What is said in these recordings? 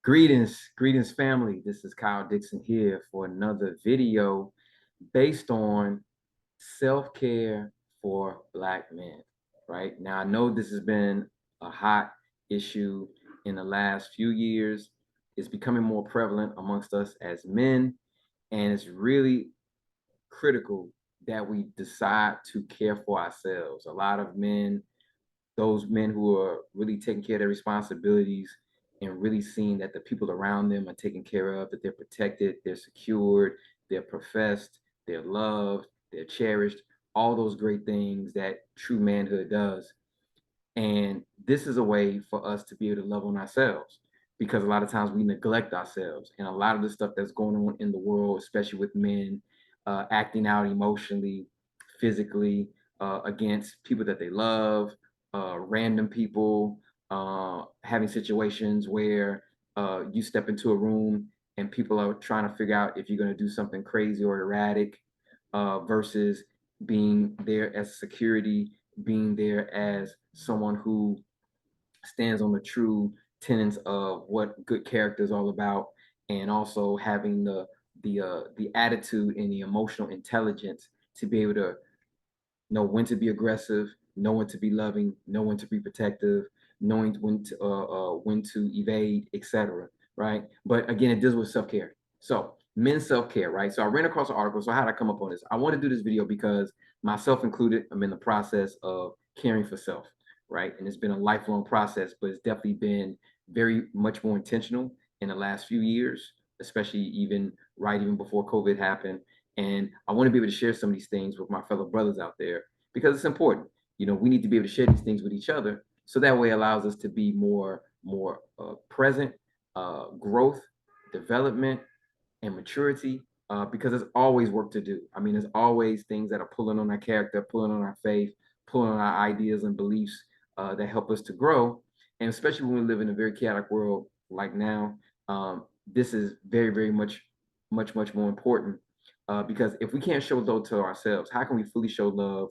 Greetings, family. This is Kyle Dixon here for another video based on self-care for Black men. Right now, I know this has been a hot issue in the last few years. It's becoming more prevalent amongst us as men, and it's really critical that we decide to care for ourselves. A lot of men, those men who are really taking care of their responsibilities and really seeing that the people around them are taken care of, that they're protected, they're secured, they're professed, they're loved, they're cherished, all those great things that true manhood does. And this is a way for us to be able to love on ourselves because a lot of times we neglect ourselves. And a lot of the stuff that's going on in the world, especially with men acting out emotionally, physically, against people that they love, random people, having situations where you step into a room and people are trying to figure out if you're going to do something crazy or erratic versus being there as security, being there as someone who stands on the true tenets of what good character is all about, and also having the attitude and the emotional intelligence to be able to know when to be aggressive, know when to be loving, know when to be protective, knowing when to evade, etc. Right? But again, it deals with self care. So men's self care, right? So I ran across an article. So how did I come up on this? I want to do this video because myself included, I'm in the process of caring for self, right? And it's been a lifelong process, but it's definitely been very much more intentional in the last few years, especially even before COVID happened. And I want to be able to share some of these things with my fellow brothers out there because it's important. You know, we need to be able to share these things with each other so that way it allows us to be more present, growth, development, and maturity. Because there's always work to do. I mean, there's always things that are pulling on our character, pulling on our faith, pulling on our ideas and beliefs that help us to grow. And especially when we live in a very chaotic world like now, this is very much more important because if we can't show love to ourselves, how can we fully show love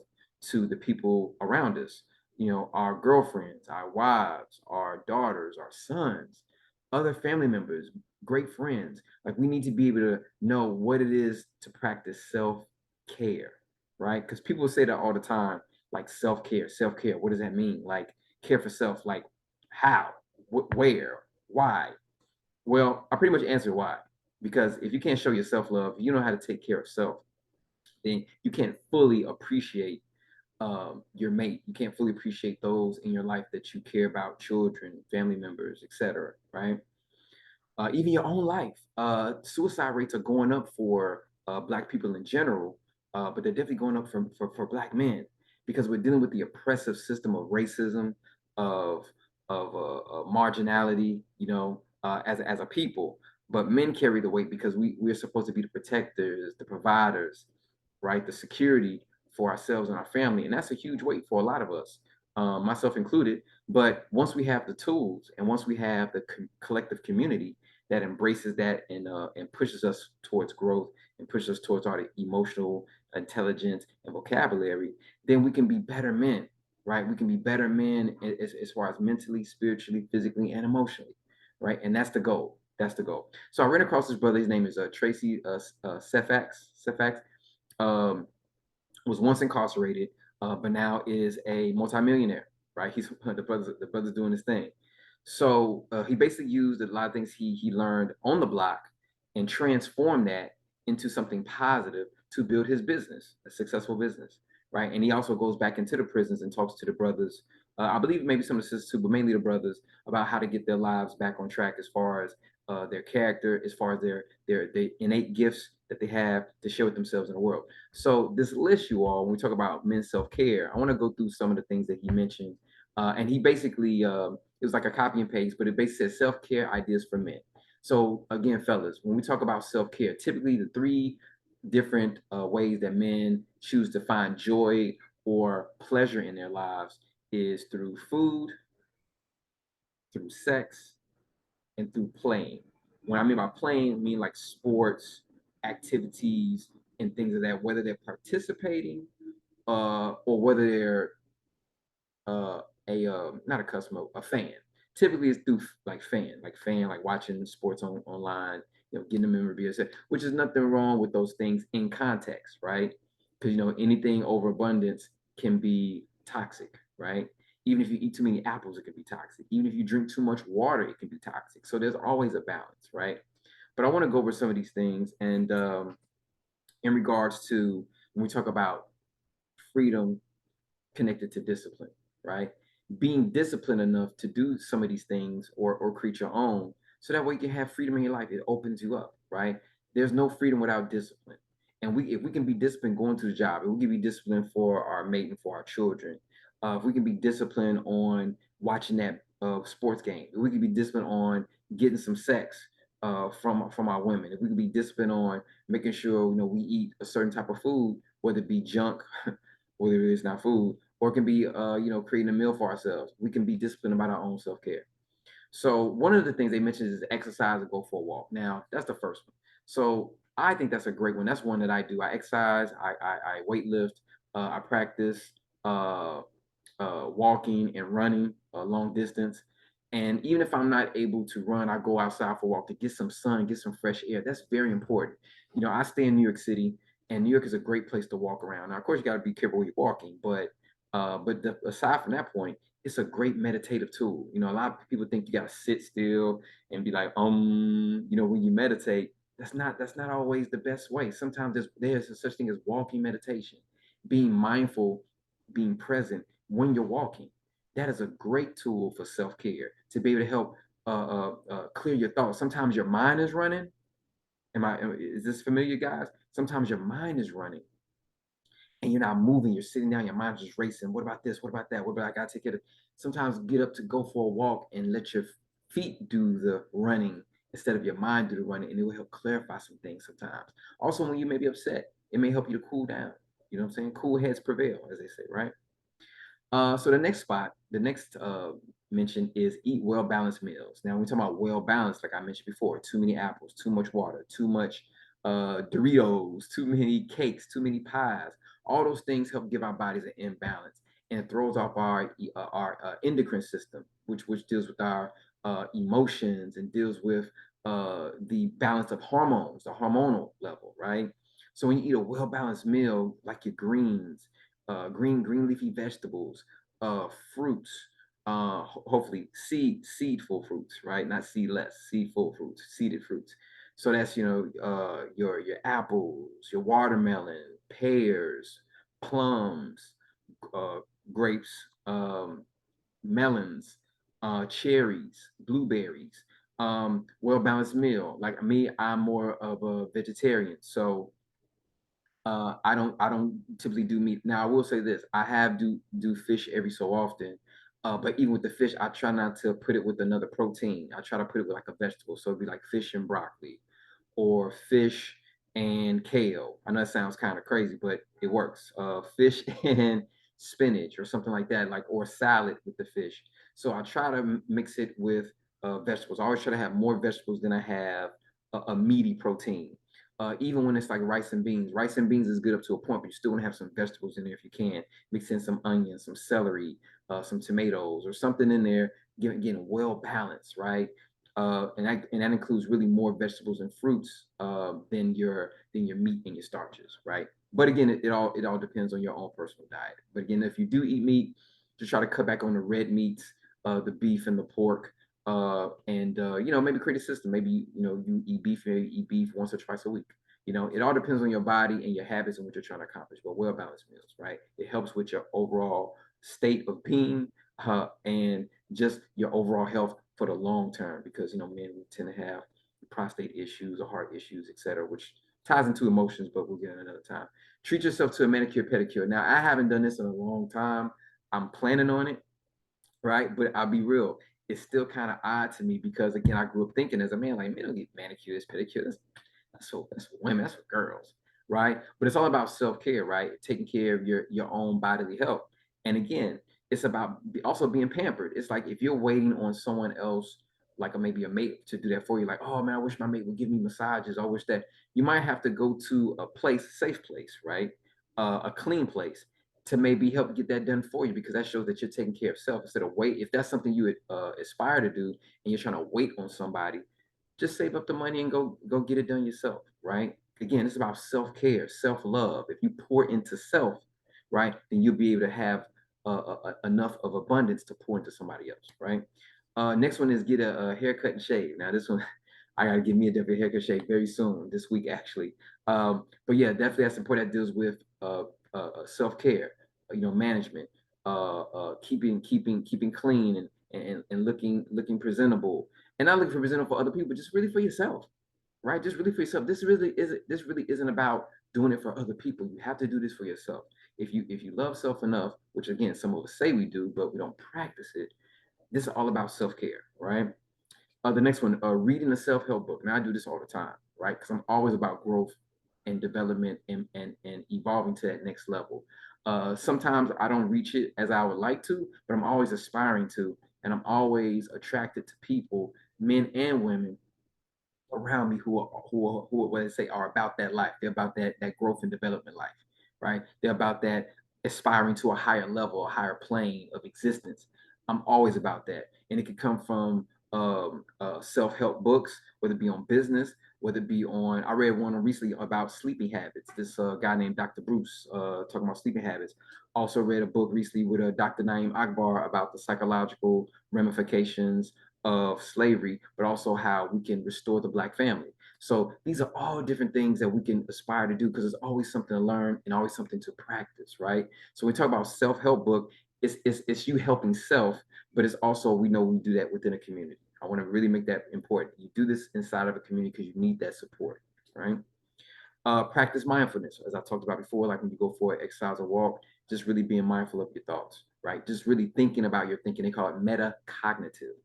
to the people around us? You know, our girlfriends, our wives, our daughters, our sons, other family members, great friends. Like we need to be able to know what it is to practice self-care, right? Because people say that all the time, like self-care. What does that mean? Like care for self, like how, where, why? Well, I pretty much answered why. Because if you can't show yourself love, you know how to take care of self, then you can't fully appreciate your mate. You can't fully appreciate those in your life that you care about, children, family members, etc. Right? Even your own life. Suicide rates are going up for Black people in general, but they're definitely going up for Black men because we're dealing with the oppressive system of racism, of marginality, you know, as a people. But men carry the weight because we're supposed to be the protectors, the providers, right, the security for ourselves and our family, and that's a huge weight for a lot of us, myself included. But once we have the tools and once we have the collective community that embraces that and pushes us towards growth and pushes us towards our emotional intelligence and vocabulary, then we can be better men, right? We can be better men as far as mentally, spiritually, physically, and emotionally, right? And that's the goal. That's the goal. So I ran across this brother. His name is Tracy Cefax. Cefax um, was once incarcerated, but now is a multimillionaire, right? He's the brother's doing his thing. So he basically used a lot of things he learned on the block and transformed that into something positive to build his business, a successful business, right? And he also goes back into the prisons and talks to the brothers. I believe maybe some of the sisters too, but mainly the brothers about how to get their lives back on track as far as their character, as far as their innate gifts that they have to share with themselves in the world. So this list, you all, when we talk about men's self-care, I want to go through some of the things that he mentioned. And he basically it was like a copy and paste, but it basically says self-care ideas for men. So again, fellas, when we talk about self-care, typically the three different ways that men choose to find joy or pleasure in their lives is through food, through sex, and through playing. When I mean by playing, I mean like sports, activities, and things of that, whether they're participating or whether they're uh, a not a customer, a fan. typically it's through like watching sports online, getting a memorabilia set, which is nothing wrong with those things in context, right? Because anything overabundance can be toxic, right? Even if you eat too many apples, it can be toxic. Even if you drink too much water, it can be toxic. So there's always a balance, right? But I want to go over some of these things, and in regards to when we talk about freedom connected to discipline, right? Being disciplined enough to do some of these things or create your own, so that way you can have freedom in your life. It opens you up, right? There's no freedom without discipline. And if we can be disciplined going to the job, if we can be disciplined for our mate and for our children, if we can be disciplined on watching that sports game, if we can be disciplined on getting some sex from our women, if we can be disciplined on making sure we eat a certain type of food, whether it be junk, whether it is not food, or it can be creating a meal for ourselves. We can be disciplined about our own self-care. So one of the things they mentioned is exercise and go for a walk. Now that's the first one. So I think that's a great one. That's one that I do. I exercise, I weight lift, I practice walking and running long distance. And even if I'm not able to run, I go outside for a walk to get some sun, get some fresh air. That's very important. I stay in New York City, and New York is a great place to walk around. Now, of course, you got to be careful where you're walking, but aside from that point, it's a great meditative tool. A lot of people think you got to sit still and be like, when you meditate. That's not always the best way. Sometimes there's a such thing as walking meditation, being mindful, being present when you're walking. That is a great tool for self-care to be able to help clear your thoughts. Sometimes your mind is running. Is this familiar, guys? Sometimes your mind is running and you're not moving. You're sitting down. Your mind's just racing. What about this? What about that? What about I gotta take it? Sometimes get up to go for a walk and let your feet do the running instead of your mind do the running, and it will help clarify some things. Sometimes, also when you may be upset, it may help you to cool down. You know what I'm saying? Cool heads prevail, as they say, right? So the next mention is eat well balanced meals. Now, when we talk about well balanced, like I mentioned before, too many apples, too much water, too much Doritos, too many cakes, too many pies. All those things help give our bodies an imbalance and throws off our endocrine system, which deals with our emotions and deals with the balance of hormones, the hormonal level, right? So when you eat a well balanced meal, like your greens, green leafy vegetables, fruits, hopefully seedful fruits, right? Not seedless, seedful fruits, seeded fruits. So that's your apples, your watermelon, pears, plums, uh, grapes, melons, cherries, blueberries. Well balanced meal. Like me, I'm more of a vegetarian, so I don't typically do meat. Now I will say this: I have do fish every so often, but even with the fish, I try not to put it with another protein. I try to put it with like a vegetable, so it'd be like fish and broccoli, or fish and kale. I know it sounds kind of crazy, but it works. Fish and spinach or something like that, like or salad with the fish. So I try to mix it with vegetables. I always try to have more vegetables than I have a meaty protein. Even when it's like rice and beans. Rice and beans is good up to a point, but you still want to have some vegetables in there if you can. Mix in some onions, some celery, some tomatoes, or something in there, getting well balanced, right? And that includes really more vegetables and fruits than your meat and your starches, right? But again, it all depends on your own personal diet. But again, if you do eat meat, just try to cut back on the red meats, the beef and the pork, and maybe create a system. Maybe you eat beef once or twice a week. It all depends on your body and your habits and what you're trying to accomplish. But well balanced meals, right? It helps with your overall state of being and just your overall health for the long term, because men we tend to have prostate issues or heart issues, etc., which ties into emotions, but we'll get in another time. Treat yourself to a manicure pedicure. Now, I haven't done this in a long time. I'm planning on it, right? But I'll be real, it's still kind of odd to me because again, I grew up thinking as a man, like, man, don't get manicures, pedicures. That's for women, that's for girls, right? But it's all about self-care, right? Taking care of your own bodily health. And again, it's about also being pampered. It's like if you're waiting on someone else, like maybe a mate to do that for you, like, oh man, I wish my mate would give me massages. I wish that you might have to go to a place, a safe place, right? A clean place to maybe help get that done for you, because that shows that you're taking care of self instead of wait. If that's something you aspire to do and you're trying to wait on somebody, just save up the money and go get it done yourself, right? Again, it's about self-care, self-love. If you pour into self, right, then you'll be able to have enough of abundance to pour into somebody else, right? Next one is get a haircut and shave. Now this one, I gotta give me a different haircut shave very soon, this week actually. But yeah, definitely that's important. That deals with self-care, management, keeping clean and looking presentable, and not looking for presentable for other people, just really for yourself, right? Just really for yourself. This really isn't about doing it for other people. You have to do this for yourself. If you love self enough, which again some of us say we do, but we don't practice it. This is all about self-care, right? The next one, reading a self-help book. Now I do this all the time, right? Because I'm always about growth and development and evolving to that next level. Sometimes I don't reach it as I would like to, but I'm always aspiring to, and I'm always attracted to people, men and women, around me who what they say are about that life. They're about that growth and development life, right? They're about that aspiring to a higher level, a higher plane of existence. I'm always about that, and it could come from self-help books, whether it be on business, whether it be on. I read one recently about sleeping habits. This guy named Dr. Bruce talking about sleeping habits. Also read a book recently with Dr. Naeem Akbar about the psychological ramifications of slavery, but also how we can restore the Black family. So these are all different things that we can aspire to do, because there's always something to learn and always something to practice, right? So when we talk about self-help book, it's you helping self, but it's also, we know we do that within a community. I want to really make that important. You do this inside of a community because you need that support, right? Practice mindfulness, as I talked about before, like when you go for an exercise or walk, just really being mindful of your thoughts, right? Just really thinking about your thinking. They call it metacognitive,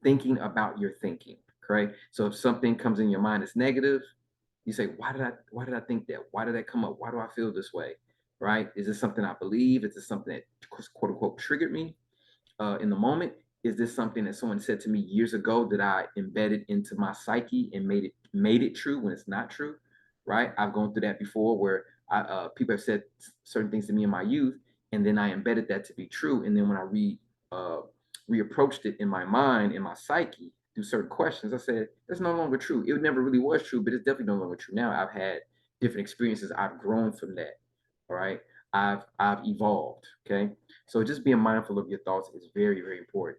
thinking about your thinking, correct? So if something comes in your mind that's negative, you say, why did I think that? Why did that come up? Why do I feel this way? Right? Is this something I believe? Is this something that quote unquote triggered me in the moment? Is this something that someone said to me years ago that I embedded into my psyche and made it true when it's not true? Right? I've gone through that before, where people have said certain things to me in my youth, and then I embedded that to be true. And then when I uh, reapproached it in my mind, in my psyche, through certain questions, I said, that's no longer true. It never really was true, but it's definitely no longer true now. I've had different experiences. I've grown from that. All right. I've evolved. Okay. So just being mindful of your thoughts is very, very important.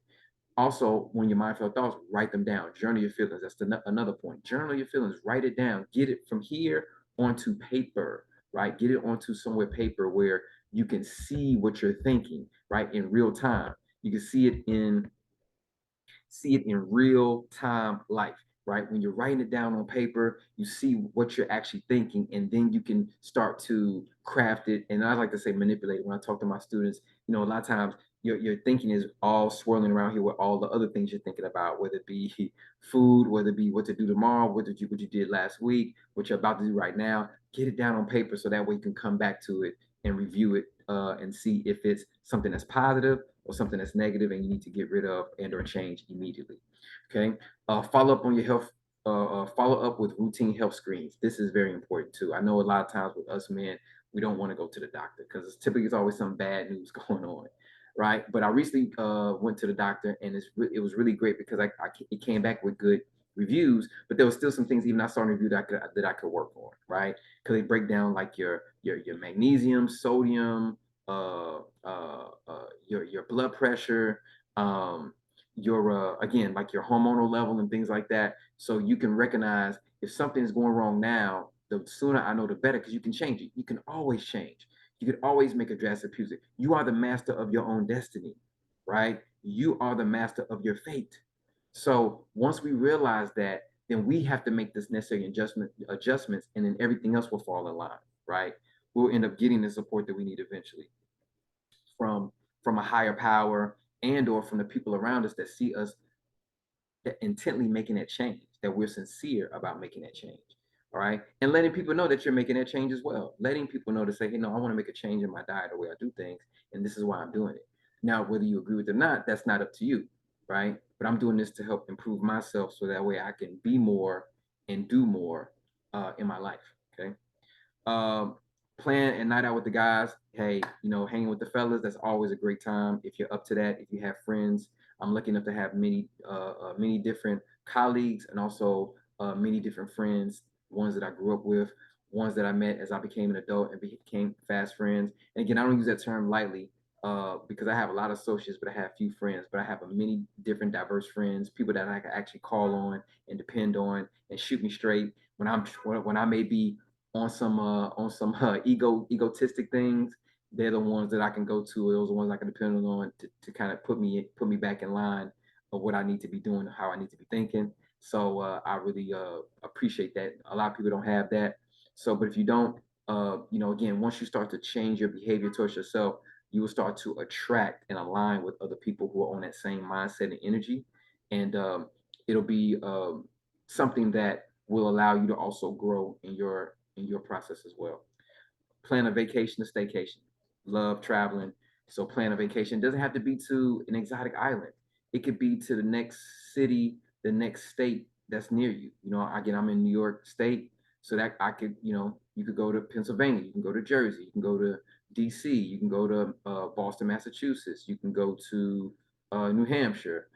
Also, when you're mindful of thoughts, write them down. Journal your feelings. That's another point. Journal your feelings. Write it down. Get it from here onto paper, right? Get it onto somewhere paper where you can see what you're thinking, right, in real time. You can see it in real time life, right? When you're writing it down on paper, you see what you're actually thinking, and then you can start to craft it. And I like to say manipulate. When I talk to my students, a lot of times your thinking is all swirling around here with all the other things you're thinking about, whether it be food, whether it be what to do tomorrow, what you did last week, what you're about to do right now. Get it down on paper so that way you can come back to it and review it and see if it's something that's positive or something that's negative and you need to get rid of and or change immediately. Okay. Follow up on your health. Follow up with routine health screens. This is very important too. I know a lot of times with us men, we don't want to go to the doctor because typically it's always some bad news going on, right? But I recently went to the doctor, and it was really great because it came back with good reviews, but there was still some things even I saw in review that I could work on, right? Because they break down like your magnesium, sodium, your blood pressure, um, your again like your hormonal level and things like that, so you can recognize if something is going wrong now. The sooner I know, the better, because you can change it. You can always change. You can always make a drastic choice. You are the master of your own destiny, right? You are the master of your fate. So once we realize that, then we have to make this necessary adjustments, and then everything else will fall in line, right? We'll end up getting the support that we need eventually from from a higher power, and or from the people around us that see us that intently making that change, that we're sincere about making that change. All right. And letting people know that you're making that change as well. Letting people know to say, hey, no, I want to make a change in my diet, the way I do things, and this is why I'm doing it. Now, whether you agree with it or not, that's not up to you, right? But I'm doing this to help improve myself so that way I can be more and do more in my life. Okay. Um, Plan a night out with the guys. Hey, hanging with the fellas, that's always a great time. If you're up to that, if you have friends, I'm lucky enough to have many different colleagues and also many different friends, ones that I grew up with, ones that I met as I became an adult and became fast friends. And again, I don't use that term lightly because I have a lot of associates, but I have few friends. But I have many different diverse friends, people that I can actually call on and depend on and shoot me straight when I may be on some egotistic things. They're the ones that I can go to. Those are the ones I can depend on to kind of put me back in line of what I need to be doing, how I need to be thinking. So I really appreciate that. A lot of people don't have that. So, but if you don't, again, once you start to change your behavior towards yourself, you will start to attract and align with other people who are on that same mindset and energy, and it'll be something that will allow you to also grow in your process as well. Plan a vacation, a staycation. Love traveling, so plan a vacation. It doesn't have to be to an exotic island. It could be to the next city, the next state that's near you. Again, I'm in New York State, so that I could, you could go to Pennsylvania, you can go to Jersey, you can go to D.C., you can go to Boston, Massachusetts, you can go to New Hampshire,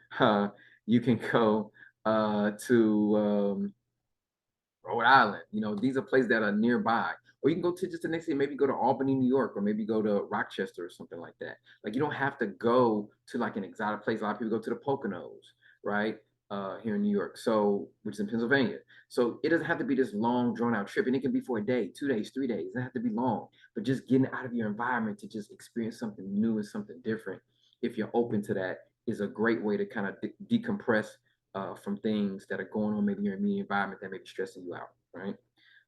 you can go to Rhode Island. These are places that are nearby. Or you can go to just the next city, maybe go to Albany, New York, or maybe go to Rochester or something like that. Like you don't have to go to like an exotic place. A lot of people go to the Poconos, right? Here in New York, so which is in Pennsylvania. So it doesn't have to be this long, drawn out trip, and it can be for a day, 2 days, 3 days. It doesn't have to be long, but just getting out of your environment to just experience something new and something different, if you're open to that, is a great way to kind of decompress from things that are going on maybe in your immediate environment that may be stressing you out, right?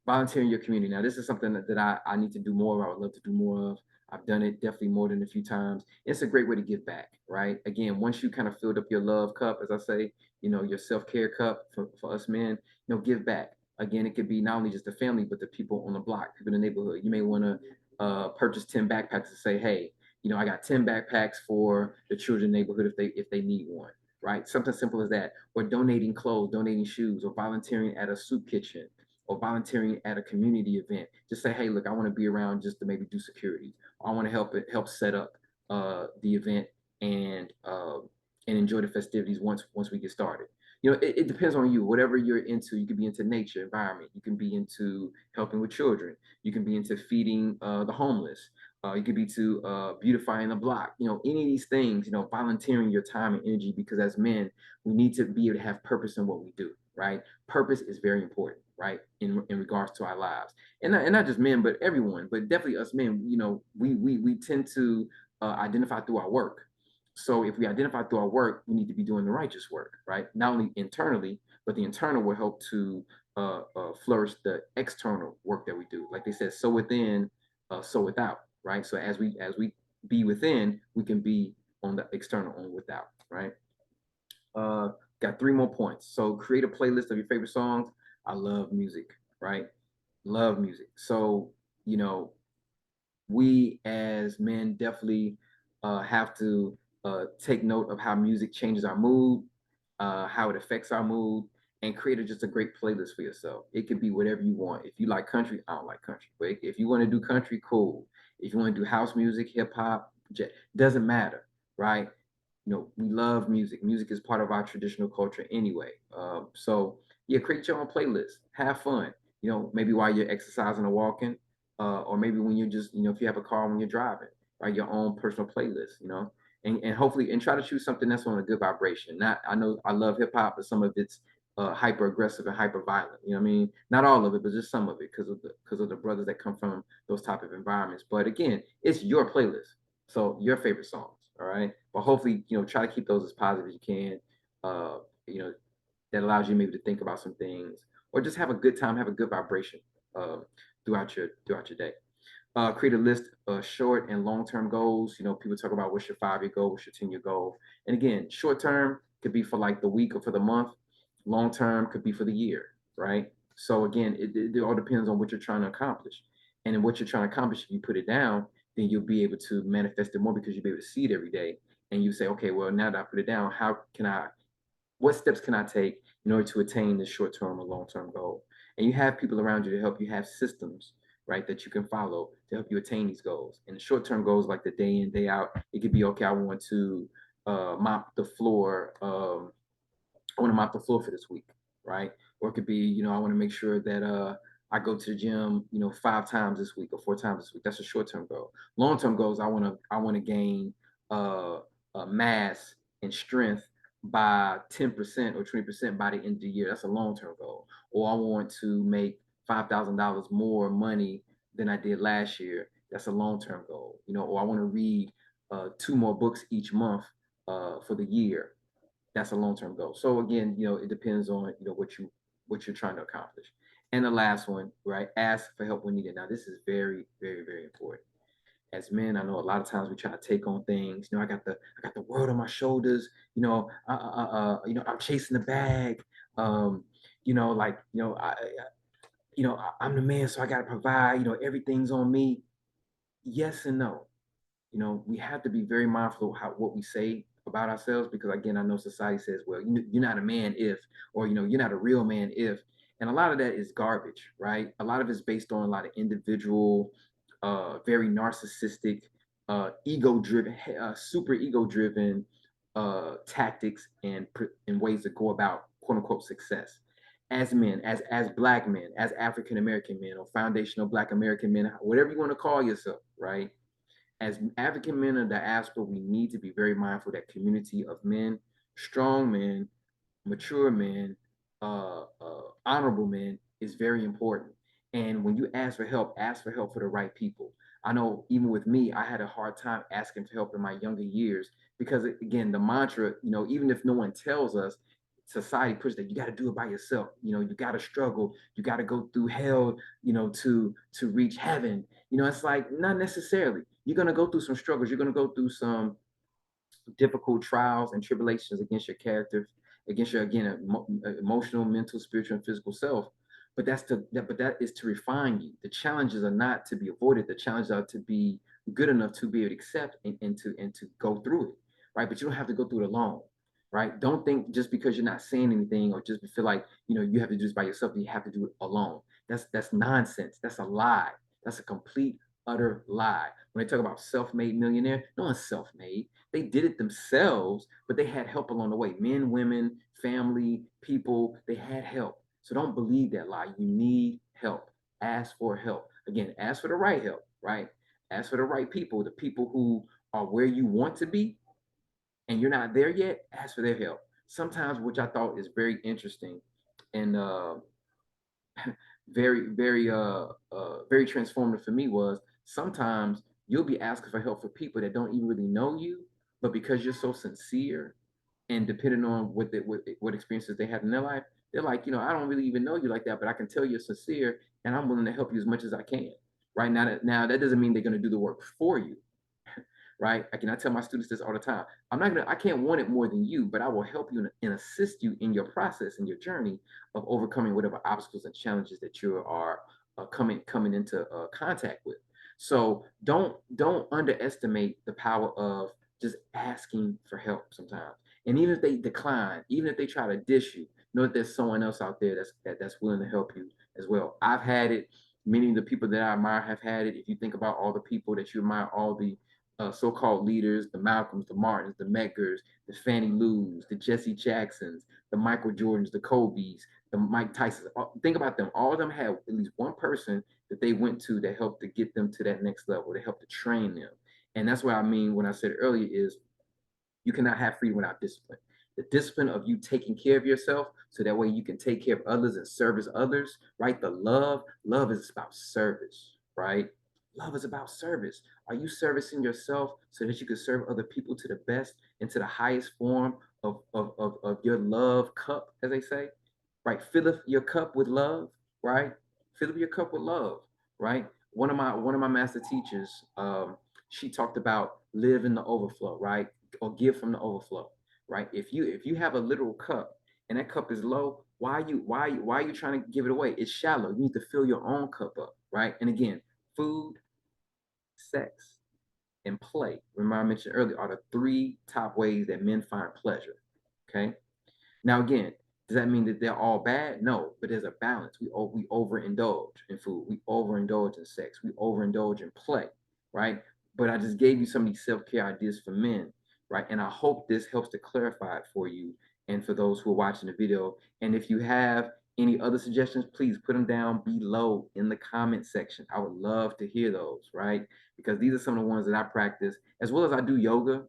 Volunteer in your community. Now, this is something that I need to do more of. I would love to do more of. I've done it definitely more than a few times. It's a great way to give back, right? Again, once you kind of filled up your love cup, as I say, your self-care cup for us men, give back. Again, it could be not only just the family, but the people on the block, people in the neighborhood. You may want to purchase 10 backpacks and say, hey, I got 10 backpacks for the children in the neighborhood if they need one, right? Something simple as that. Or donating clothes, donating shoes, or volunteering at a soup kitchen, or volunteering at a community event. Just say, hey, look, I want to be around just to maybe do security. Or I want to help set up the event and enjoy the festivities once we get started. It depends on you. Whatever you're into, you can be into nature, environment. You can be into helping with children. You can be into feeding the homeless. You could be to beautifying the block. Any of these things. Volunteering your time and energy, because as men, we need to be able to have purpose in what we do. Right? Purpose is very important, right? In regards to our lives, and not just men, but everyone, but definitely us men. We tend to identify through our work. So if we identify through our work, we need to be doing the righteous work, right? Not only internally, but the internal will help to flourish the external work that we do. Like they said, so within, so without, right? So as we be within, we can be on the external, on without, right? Uh, got three more points. So create a playlist of your favorite songs. I love music, right? Love music. So, you know, we as men definitely have to take note of how music changes our mood, how it affects our mood, and create just a great playlist for yourself. It could be whatever you want. If you like country, I don't like country, but if you want to do country, cool. If you want to do house music, hip hop, doesn't matter, right? We love music. Music is part of our traditional culture anyway. So yeah, create your own playlist. Have fun. Maybe while you're exercising or walking, or maybe when you're just, if you have a car when you're driving, right? Your own personal playlist. And hopefully, and try to choose something that's on a good vibration. Not, I know I love hip hop, but some of it's hyper aggressive and hyper violent. You know what I mean? Not all of it, but just some of it, because of the brothers that come from those type of environments. But again, it's your playlist, so your favorite songs. All right, but hopefully, try to keep those as positive as you can. Uh, you know, that allows you maybe to think about some things, or just have a good time, have a good vibration uh, throughout your day. Create a list of short and long term goals. People talk about what's your 5-year goal, what's your 10-year goal. And again, short term could be for like the week or for the month. Long term could be for the year, right? So again, it all depends on what you're trying to accomplish. And in what you're trying to accomplish, if you put it down, then you'll be able to manifest it more, because you'll be able to see it every day. And you say, okay, well, now that I put it down, what steps can I take in order to attain this short term or long term goal? And you have people around you to help. You have systems right, that you can follow to help you attain these goals. And the short-term goals, like the day in, day out, it could be, okay, I want to mop the floor. I want to mop the floor for this week, right? Or it could be, I want to make sure that I go to the gym, 5 times this week or 4 times this week. That's a short-term goal. Long-term goals, I want to gain uh, mass and strength by 10% or 20% by the end of the year. That's a long-term goal. Or I want to make $5,000 more money than I did last year. That's a long-term goal. Or I want to read 2 more books each month for the year. That's a long-term goal. So again, it depends on what you're trying to accomplish. And the last one, right? Ask for help when needed. Now, this is very, very, very important. As men, I know a lot of times we try to take on things. I got the world on my shoulders. I'm chasing the bag. I'm the man, so I got to provide. Everything's on me. Yes and no. We have to be very mindful of what we say about ourselves, because again, I know society says, well, you're not a man if, or you're not a real man if, and a lot of that is garbage, right? A lot of it's based on a lot of individual, very narcissistic, ego-driven, super ego-driven tactics and ways to go about quote unquote success. As men, as Black men, as African American men, or foundational Black American men, whatever you want to call yourself, right? As African men in the diaspora, we need to be very mindful that community of men, strong men, mature men, honorable men is very important. And when you ask for help for the right people. I know even with me, I had a hard time asking for help in my younger years because, again, the mantra, even if no one tells us, society pushes that you got to do it by yourself. You got to struggle. You got to go through hell, to reach heaven. It's like not necessarily. You're gonna go through some struggles. You're gonna go through some difficult trials and tribulations against your character, against your, again, emotional, mental, spiritual, and physical self. But that is to refine you. The challenges are not to be avoided. The challenges are to be good enough to be able to accept and to go through it, right? But you don't have to go through it alone, right? Don't think just because you're not saying anything or just feel like you have to do this by yourself, you have to do it alone. That's nonsense. That's a lie. That's a complete utter lie. When they talk about self-made millionaire, no one's self-made. They did it themselves, but they had help along the way. Men, women, family, people, they had help. So don't believe that lie. You need help. Ask for help. Again, ask for the right help, right? Ask for the right people, the people who are where you want to be and you're not there yet, ask for their help. Sometimes, which I thought is very interesting and very transformative for me, was sometimes you'll be asking for help for people that don't even really know you, but because you're so sincere and depending on what experiences they had in their life, they're like, I don't really even know you like that, but I can tell you're sincere and I'm willing to help you as much as I can. Right now that doesn't mean they're going to do the work for you, right? I tell my students this all the time. I can't want it more than you, but I will help you and assist you in your process and your journey of overcoming whatever obstacles and challenges that you are coming into contact with. So don't underestimate the power of just asking for help sometimes. And even if they decline, even if they try to dish you, know that there's someone else out there that's willing to help you as well. I've had it. Many of the people that I admire have had it. If you think about all the people that you admire, all the so-called leaders, the Malcolms, the Martins, the Medgars, the Fannie Lou's, the Jesse Jacksons, the Michael Jordans, the Kobe's, the Mike Tysons. Think about them. All of them have at least one person that they went to that helped to get them to that next level, to help to train them. And that's what I mean when I said earlier is you cannot have freedom without discipline. The discipline of you taking care of yourself so that way you can take care of others and service others, right? Love is about service, right? Love is about service. Are you servicing yourself so that you can serve other people to the best and to the highest form of your love cup, as they say? Right? Fill up your cup with love, right? Fill up your cup with love, right? One of my master teachers, she talked about live in the overflow, right? Or give from the overflow, right? If you have a literal cup and that cup is low, why are you trying to give it away? It's shallow. You need to fill your own cup up, right? And again, food, sex, and play, remember I mentioned earlier, are the 3 top ways that men find pleasure. Okay. Now again, Does that mean that they're all bad? No, but there's a balance. We overindulge in food. We overindulge in sex. We overindulge in play, right? But I just gave you some of these self-care ideas for men, right? And I hope this helps to clarify it for you and for those who are watching the video. And if you have any other suggestions, please put them down below in the comment section. I would love to hear those, right? Because these are some of the ones that I practice, as well as I do yoga,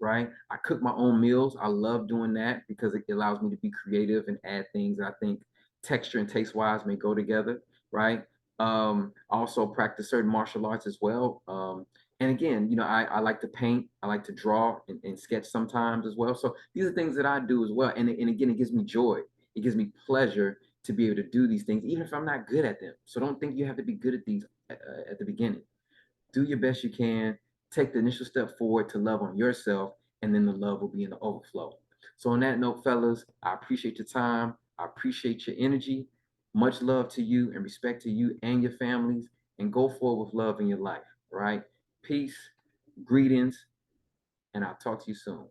right? I cook my own meals. I love doing that because it allows me to be creative and add things that I think texture and taste wise may go together, right? I also practice certain martial arts as well. And again, I like to paint, I like to draw and sketch sometimes as well. So these are things that I do as well. And again, it gives me joy. It gives me pleasure to be able to do these things, even if I'm not good at them. So don't think you have to be good at these at the beginning. Do your best you can, take the initial step forward to love on yourself, and then the love will be in the overflow. So, on that note, fellas, I appreciate your time. I appreciate your energy. Much love to you and respect to you and your families, and go forward with love in your life, right? Peace, greetings, and I'll talk to you soon.